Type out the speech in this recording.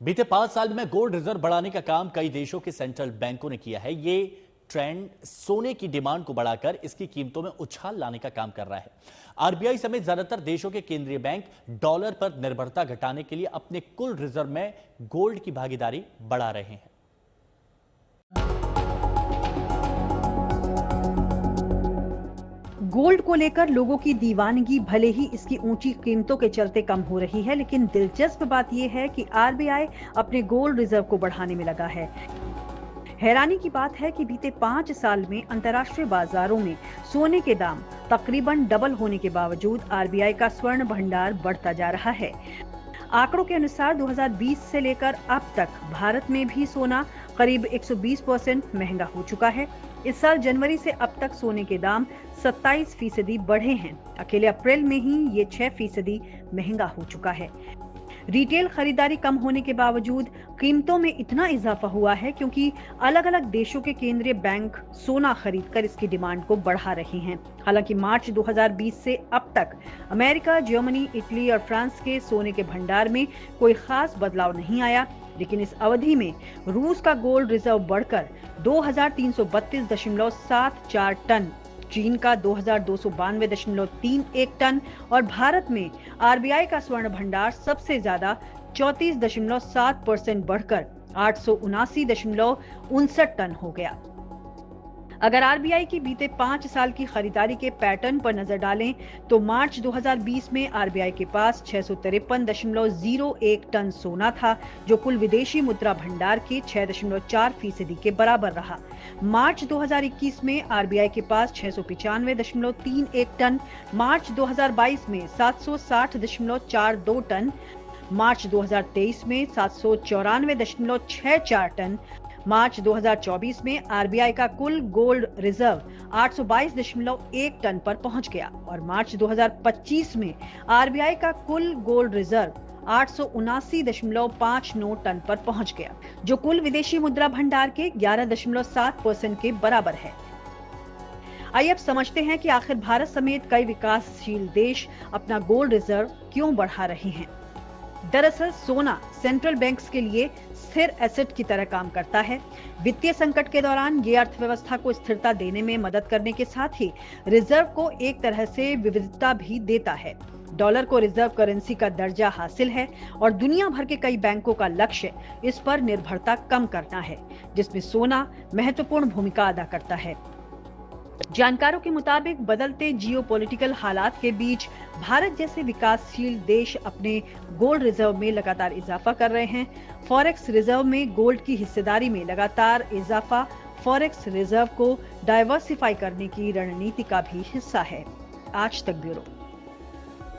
बीते 5 साल में गोल्ड रिजर्व बढ़ाने का काम कई देशों के सेंट्रल बैंकों ने किया है। ये ट्रेंड सोने की डिमांड को बढ़ाकर इसकी कीमतों में उछाल लाने का काम कर रहा है। आरबीआई समेत ज्यादातर देशों के केंद्रीय बैंक डॉलर पर निर्भरता घटाने के लिए अपने कुल रिजर्व में गोल्ड की भागीदारी बढ़ा रहे हैं। गोल्ड को लेकर लोगों की दीवानगी भले ही इसकी ऊंची कीमतों के चलते कम हो रही है, लेकिन दिलचस्प बात यह है कि आरबीआई अपने गोल्ड रिजर्व को बढ़ाने में लगा है। हैरानी की बात है कि बीते 5 साल में अंतर्राष्ट्रीय बाजारों में सोने के दाम तकरीबन डबल होने के बावजूद आरबीआई का स्वर्ण भंडार बढ़ता जा रहा है। आंकड़ों के अनुसार 2020 से लेकर अब तक भारत में भी सोना करीब 120% महंगा हो चुका है। इस साल जनवरी से अब तक सोने के दाम 27% बढ़े हैं। अकेले अप्रैल में ही ये 6% महंगा हो चुका है। रिटेल खरीदारी कम होने के बावजूद कीमतों में इतना इजाफा हुआ है क्योंकि अलग अलग देशों के केंद्रीय बैंक सोना खरीदकर इसकी डिमांड को बढ़ा रहे हैं। हालांकि मार्च 2020 से अब तक अमेरिका, जर्मनी, इटली और फ्रांस के सोने के भंडार में कोई खास बदलाव नहीं आया, लेकिन इस अवधि में रूस का गोल्ड रिजर्व बढ़कर 2332.74 टन, चीन का 2292.31 टन और भारत में आरबीआई का स्वर्ण भंडार सबसे ज्यादा 34.7% बढ़कर 879.59 टन हो गया। अगर आरबीआई की बीते 5 साल की खरीदारी के पैटर्न पर नजर डालें तो मार्च 2020 में आरबीआई के पास 653.01 टन सोना था, जो कुल विदेशी मुद्रा भंडार के 6.4% के बराबर रहा। मार्च 2021 में आरबीआई के पास 695.31 टन, मार्च 2022 में 760.42 टन, मार्च 2023 में 794.64 टन, मार्च 2024 में आरबीआई का कुल गोल्ड रिजर्व 822.1 टन पर पहुंच गया और मार्च 2025 में आरबीआई का कुल गोल्ड रिजर्व 879.59 टन पर पहुंच गया, जो कुल विदेशी मुद्रा भंडार के 11.7% के बराबर है। आइए अब समझते हैं कि आखिर भारत समेत कई विकासशील देश अपना गोल्ड रिजर्व क्यों बढ़ा रहे हैं। दरअसल सोना सेंट्रल बैंक्स के लिए स्थिर एसेट की तरह काम करता है। वित्तीय संकट के दौरान ये अर्थव्यवस्था को स्थिरता देने में मदद करने के साथ ही रिजर्व को एक तरह से विविधता भी देता है। डॉलर को रिजर्व करेंसी का दर्जा हासिल है और दुनिया भर के कई बैंकों का लक्ष्य इस पर निर्भरता कम करना है, जिसमें सोना महत्वपूर्ण भूमिका अदा करता है। जानकारों के मुताबिक बदलते जियोपॉलिटिकल हालात के बीच भारत जैसे विकासशील देश अपने गोल्ड रिजर्व में लगातार इजाफा कर रहे हैं। फॉरेक्स रिजर्व में गोल्ड की हिस्सेदारी में लगातार इजाफा फॉरेक्स रिजर्व को डाइवर्सिफाई करने की रणनीति का भी हिस्सा है। आज तक ब्यूरो।